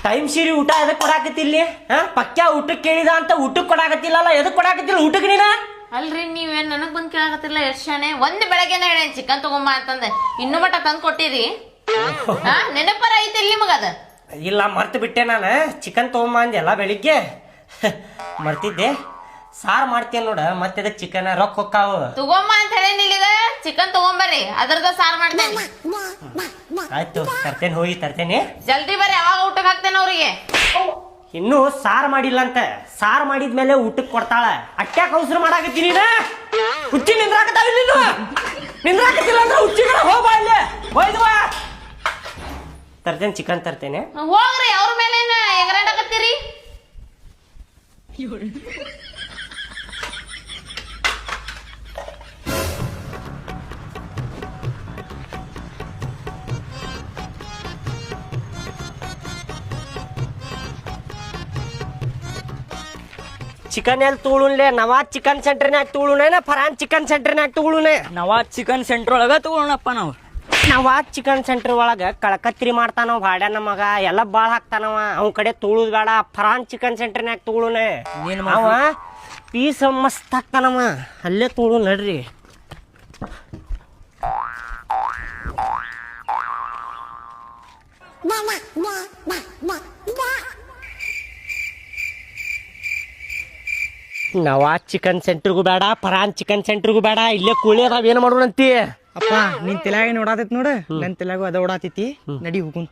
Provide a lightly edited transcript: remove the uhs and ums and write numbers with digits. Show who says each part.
Speaker 1: time ಸೀರಿ ಊಟ ಎದಕ್ ಕೊಡಾಕತ್ತಿಲ್ಲಿ ಪಕ್ಯ ಊಟಕ್ಕೆ ಕೇಳಿದ ಅಂತ ಊಟಕ್ಕೆ ಕೊಡಾಕತ್ತಿಲ್ಲಲ್ಲ ಎದಕ್ ಕೊಡಾಕತ್ತಿಲ್ಲ ಊಟಕ್ಕೆ ನೀನ
Speaker 2: ಅಲ್ರಿ ನೀವೇನ್ ನನಗ್ ಬಂದ್ ಕೇಳಾಕತ್ತಿಲ್ಲ ಎಷ್ಟ್ ಶಾನೆ ಒಂದ್ ಬೆಳಗ್ಗೆನ ಹೇಳ ಚಿಕನ್ ತಗೊಂಬ ಅಂತಂದೆ ಇನ್ನು ಮಟ ತಂದ್ ಕೊಟ್ಟಿರಿ ನೆನಪರ ಐತಿ ಇಲ್ಲಿ ಮಗದ
Speaker 1: ಇಲ್ಲ ಮರ್ತು ಬಿಟ್ಟೆ ನಾನು ಚಿಕನ್ ತಗೊಂಬ ಅಂದೆಲ್ಲ ಬೆಳಿಗ್ಗೆ ಮರ್ತಿದ್ದೆ ಸಾರು ಮಾಡ್ತೇನೆ ನೋಡ ಮತ್ತೆ ಅದಕ್ಕೆ ಚಿಕನ್ ರೊಕ್ಕ ಹೊಕ್ಕಾವು
Speaker 2: ತಗೊಂಬ ಅಂತ ಹೇಳೇನಿ ಇಲ್ಲಿಗ ಚಿಕನ್ ತಗೊಂಬರ್ರಿ ಅದ್ರದ ಸಾರ್ ಮಾಡ್ತೇನೆ
Speaker 1: ಆಯ್ತು ತರ್ತೇನೆ ಹೋಗಿ ತರ್ತೇನೆ
Speaker 2: ಜಲ್ದಿ ಬರ್ರಿ ಅವಾಗ ಊಟಕ್ಕೆ ಹಾಕ್ತೇನೆ ಅವ್ರಿಗೆ
Speaker 1: ಇನ್ನೂ ಸಾರು ಮಾಡಿಲ್ಲ ಅಂತ ಸಾರು ಮಾಡಿದ್ಮೇಲೆ ಊಟಕ್ಕೆ ಕೊಡ್ತಾಳ ಅಟ್ಯಾಕ್ ಅವಸರ ಮಾಡಾಕತ್ತೀನಿ ಹುಚ್ಚಿ ನಿಂದ್ರಾಕತ್ತಿಲ್ಲ ಅಂದ್ರೆ ಹುಚ್ಚಿಗಳ ಹೋಗ್ಬಾ ಇಲ್ಲೇ ಹೋಯ್ದು ಬಾ ತರ್ತೇನೆ ಚಿಕನ್ ತರ್ತೇನೆ
Speaker 2: ಹೋಗ್ರಿ ಅವ್ರ ಮೇಲೆ ಎಗರಾಡಕತ್ತೀರಿ
Speaker 1: ಚಿಕನ್ ಎಲ್ಲಿ ತಗೊಳುನ್ಲೆ ನವಾಜ್ ಚಿಕನ್ ಸೆಂಟರ್ನಾಗ ತಗೊಳುನೇನ ಫರಾನ್ ಚಿಕನ್ ಸೆಂಟರ್ನಾಗ ತಗೊಳುನೆ
Speaker 3: ನವಾಜ್ ಚಿಕನ್ ಸೆಂಟರ್ ಒಳಗ ತಗೊಳಪ್ಪ ನಾವು
Speaker 1: ನವಾಜ್ ಚಿಕನ್ ಸೆಂಟರ್ ಒಳಗ ಕಳಕತ್ರಿ ಮಾಡ್ತಾನವ ಭಾಡ್ಯಾನ ಮಗ ಎಲ್ಲ ಬಾಳ್ ಹಾಕ್ತಾನವ ಅವ್ನ ಕಡೆ ತಗೊಳುದ್ ಬೇಡ ಫರಾನ್ ಚಿಕನ್ ಸೆಂಟರ್ನಾಗ ತಗೊಳುನೆ ಅವ ಪೀಸ್ ಮಸ್ತ್ ಹಾಕ್ತಾನವ ಅಲ್ಲೇ ತಗೊಳು ನಡ್ರಿ ನವಾಜ್ ಚಿಕನ್ ಸೆಂಟರ್ಗೂ ಬೇಡ ಫರಾನ್ ಚಿಕನ್ ಸೆಂಟರ್ಗೂ ಬೇಡ ಇಲ್ಲೇ ಕೂಳಿ ಅದಾವ ಏನ್ ಮಾಡೋಣಂತಿ
Speaker 3: ಅಪ್ಪ ನಿನ್ ತಲೆಯಾಗ ನೋಡಾತೈತಿ ನೋಡ ನನ್ ತಲೆಯಾಗ ಅದ ಓಡಾತೈತಿ ನಡಿ ಹೋಗುನ್